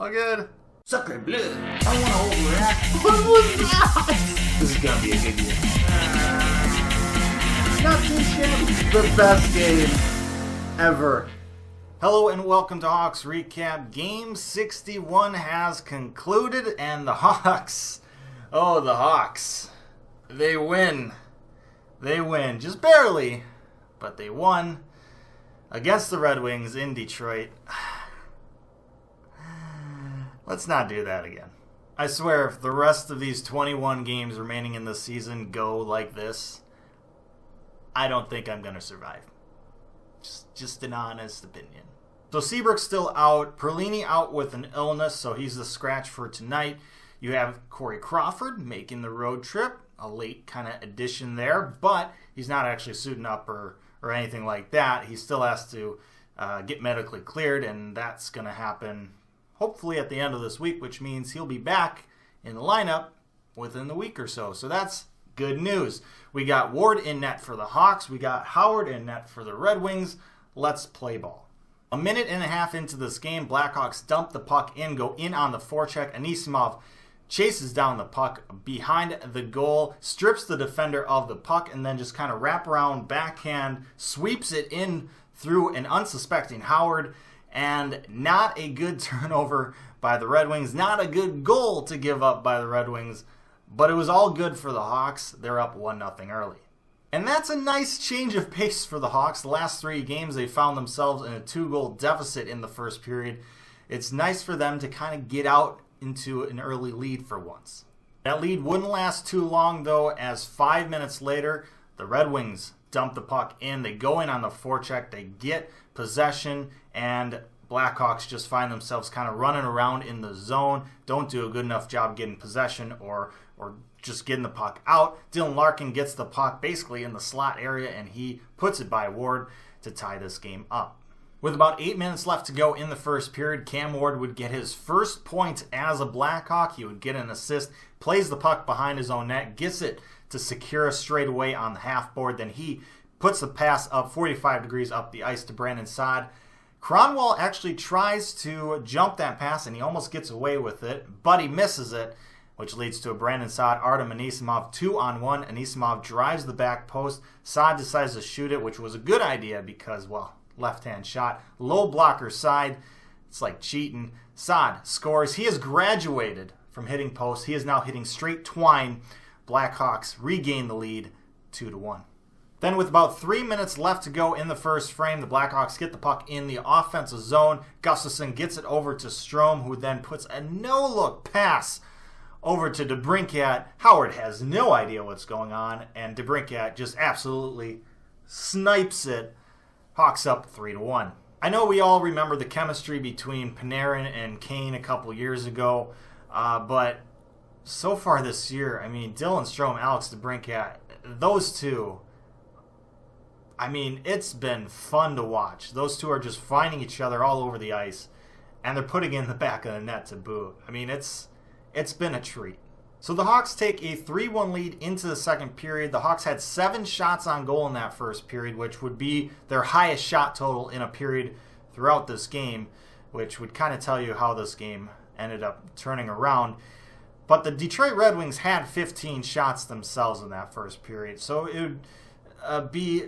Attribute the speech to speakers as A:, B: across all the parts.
A: All good.
B: Sucker bleu. I want to overreact.
A: What was that?
B: This is going to be a good year.
A: Not too shabby. The best game ever. Hello and welcome to Hawks Recap. Game 61 has concluded and the Hawks, they win. They win. Just barely, but they won against the Red Wings in Detroit. Let's not do that again. I swear, if the rest of these 21 games remaining in the season go like this, I don't think I'm going to survive. Just an honest opinion. So Seabrook's still out. Perlini out with an illness, so he's the scratch for tonight. You have Corey Crawford making the road trip. A late kind of addition there, but he's not actually suiting up or anything like that. He still has to get medically cleared, and that's going to happen hopefully at the end of this week, which means he'll be back in the lineup within the week or so. So that's good news. We got Ward in net for the Hawks. We got Howard in net for the Red Wings. Let's play ball. A minute and a half into this game, Blackhawks dump the puck in, go in on the forecheck. Anisimov chases down the puck behind the goal, strips the defender of the puck, and then just kind of wrap around backhand, sweeps it in through an unsuspecting Howard. And not a good turnover by the Red Wings. Not a good goal to give up by the Red Wings. But it was all good for the Hawks. They're up 1-0 early. And that's a nice change of pace for the Hawks. The last 3 games, they found themselves in a 2-goal deficit in the first period. It's nice for them to kind of get out into an early lead for once. That lead wouldn't last too long, though, as 5 minutes later, the Red Wings dump the puck in. They go in on the forecheck. They get possession, and Blackhawks just find themselves kind of running around in the zone. Don't do a good enough job getting possession or just getting the puck out. Dylan Larkin gets the puck basically in the slot area, and he puts it by Ward to tie this game up. With about 8 minutes left to go in the first period, Cam Ward would get his first point as a Blackhawk. He would get an assist, plays the puck behind his own net, gets it to Secura straight away on the half board. Then he puts the pass up 45 degrees up the ice to Brandon Saad. Cronwall actually tries to jump that pass, and he almost gets away with it, but he misses it, which leads to a Brandon Saad, Artem Anisimov 2-on-1. Anisimov drives the back post. Saad decides to shoot it, which was a good idea because, well, left-hand shot. Low blocker side. It's like cheating. Saad scores. He has graduated from hitting posts. He is now hitting straight twine. Blackhawks regain the lead 2-1. Then with about 3 minutes left to go in the first frame, the Blackhawks get the puck in the offensive zone. Gustafsson gets it over to Strome, who then puts a no-look pass over to DeBrincat. Howard has no idea what's going on, and DeBrincat just absolutely snipes it. Hawks up 3-1. I know we all remember the chemistry between Panarin and Kane a couple years ago, but so far this year, I mean, Dylan Strome, Alex DeBrincat, those two, I mean, it's been fun to watch. Those two are just finding each other all over the ice, and they're putting it in the back of the net to boot. I mean, it's been a treat. So the Hawks take a 3-1 lead into the second period. The Hawks had 7 shots on goal in that first period, which would be their highest shot total in a period throughout this game, which would kind of tell you how this game ended up turning around. But the Detroit Red Wings had 15 shots themselves in that first period, so it would be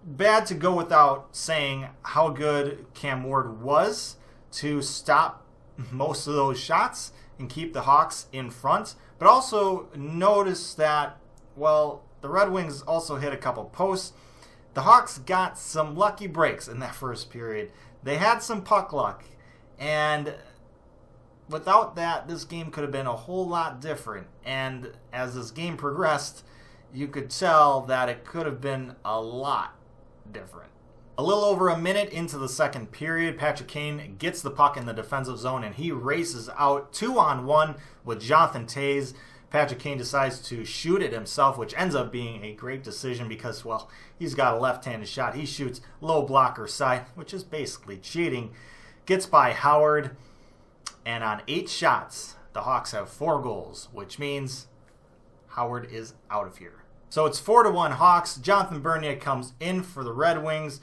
A: bad to go without saying how good Cam Ward was to stop most of those shots and keep the Hawks in front. But also notice that, well, the Red Wings also hit a couple posts. The Hawks got some lucky breaks in that first period. They had some puck luck, and without that, this game could have been a whole lot different. And as this game progressed, you could tell that it could have been a lot different. A little over a minute into the second period, Patrick Kane gets the puck in the defensive zone, and he races out 2-on-1 with Jonathan Toews. Patrick Kane decides to shoot it himself, which ends up being a great decision because, well, he's got a left-handed shot. He shoots low blocker side, which is basically cheating. Gets by Howard, and on 8 shots, the Hawks have 4 goals, which means Howard is out of here. So it's 4-1 Hawks. Jonathan Bernier comes in for the Red Wings.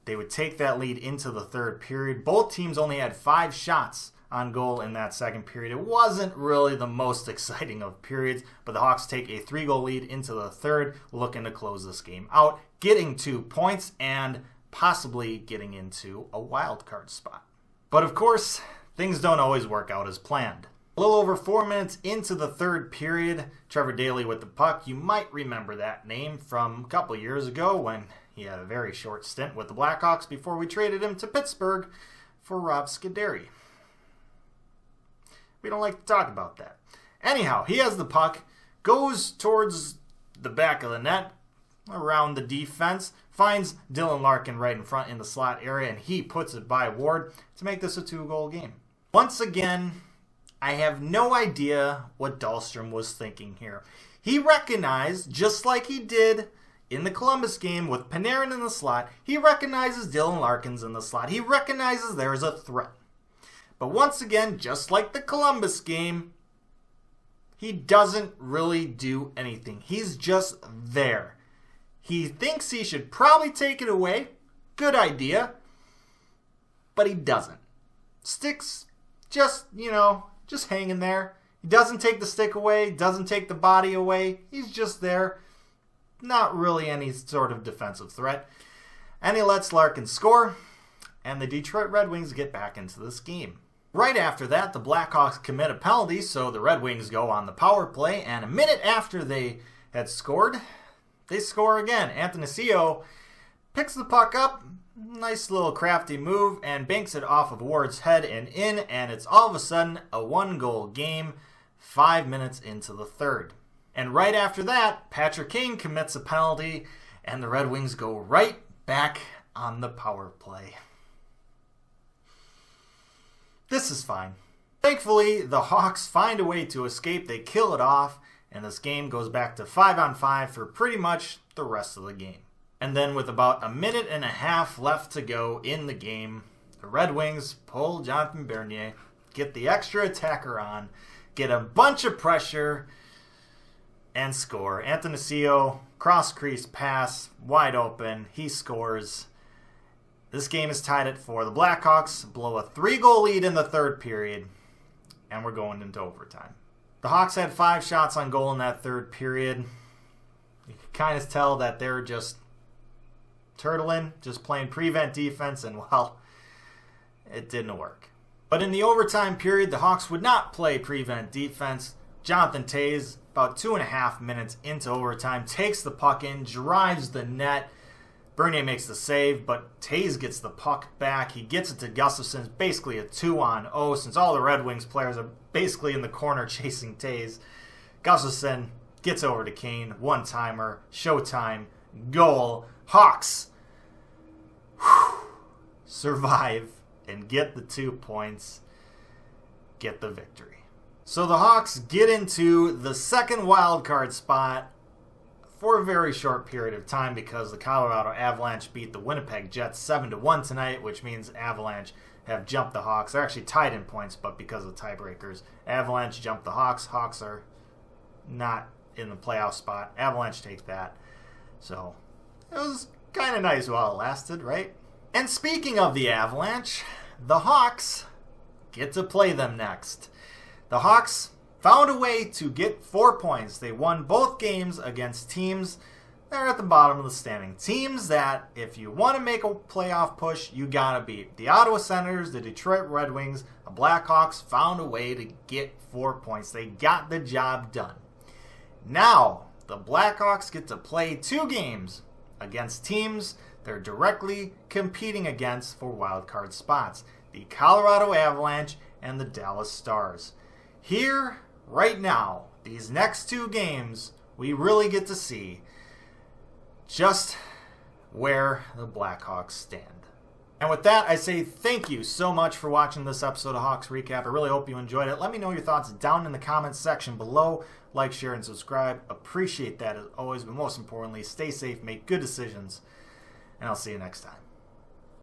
A: They would take that lead into the third period. Both teams only had 5 shots on goal in that second period. It wasn't really the most exciting of periods, but the Hawks take a 3-goal lead into the third, looking to close this game out, getting 2 points and possibly getting into a wild card spot. But of course, things don't always work out as planned. A little over 4 minutes into the third period, Trevor Daley with the puck. You might remember that name from a couple years ago when he had a very short stint with the Blackhawks before we traded him to Pittsburgh for Rob Scuderi. We don't like to talk about that. Anyhow, he has the puck, goes towards the back of the net, around the defense, finds Dylan Larkin right in front in the slot area, and he puts it by Ward to make this a 2-goal game. Once again, I have no idea what Dahlstrom was thinking here. He recognized, just like he did in the Columbus game with Panarin in the slot, he recognizes Dylan Larkin's in the slot. He recognizes there is a threat. But once again, just like the Columbus game, he doesn't really do anything. He's just there. He thinks he should probably take it away. Good idea. But he doesn't. Stick's just, just hanging there. He doesn't take the stick away, doesn't take the body away. He's just there. Not really any sort of defensive threat. And he lets Larkin score, and the Detroit Red Wings get back into this game. Right after that, the Blackhawks commit a penalty, so the Red Wings go on the power play, and a minute after they had scored, they score again. Athanasiou picks the puck up, nice little crafty move, and banks it off of Ward's head and in, and it's all of a sudden a 1-goal game 5 minutes into the third. And right after that, Patrick Kane commits a penalty, and the Red Wings go right back on the power play. This is fine. Thankfully, the Hawks find a way to escape. They kill it off, and this game goes back to 5-on-5 for pretty much the rest of the game. And then with about a minute and a half left to go in the game, the Red Wings pull Jonathan Bernier, get the extra attacker on, get a bunch of pressure, and score. Athanasiou, cross-crease pass, wide open. He scores. This game is tied at 4. The Blackhawks blow a 3-goal lead in the third period, and we're going into overtime. The Hawks had 5 shots on goal in that third period. You can kind of tell that they're just turtling, just playing prevent defense, and well, it didn't work. But in the overtime period, the Hawks would not play prevent defense. Jonathan Toews, about 2.5 minutes into overtime, takes the puck in, drives the net. Bernier makes the save, but Toews gets the puck back. He gets it to Gustafsson. It's basically a 2-on-0 since all the Red Wings players are basically in the corner chasing Toews. Gustafsson gets over to Kane. One-timer. Showtime. Goal. Hawks survive and get the 2 points. Get the victory. So the Hawks get into the second wild card spot for a very short period of time because the Colorado Avalanche beat the Winnipeg Jets 7-1 tonight, which means Avalanche have jumped the Hawks. They're actually tied in points, but because of tiebreakers, Avalanche jumped the Hawks. Hawks are not in the playoff spot. Avalanche take that. So it was kind of nice while it lasted, right? And speaking of the Avalanche, the Hawks get to play them next. The Hawks found a way to get 4 points. They won both games against teams that are at the bottom of the standing. Teams that, if you want to make a playoff push, you got to beat. The Ottawa Senators, the Detroit Red Wings, the Blackhawks found a way to get 4 points. They got the job done. Now, the Blackhawks get to play 2 games against teams they're directly competing against for wildcard spots. The Colorado Avalanche and the Dallas Stars. Here, right now, these next 2 games, we really get to see just where the Blackhawks stand. And with that, I say thank you so much for watching this episode of Hawks Recap. I really hope you enjoyed it. Let me know your thoughts down in the comments section below. Like, share, and subscribe. Appreciate that as always, but most importantly, stay safe, make good decisions, and I'll see you next time.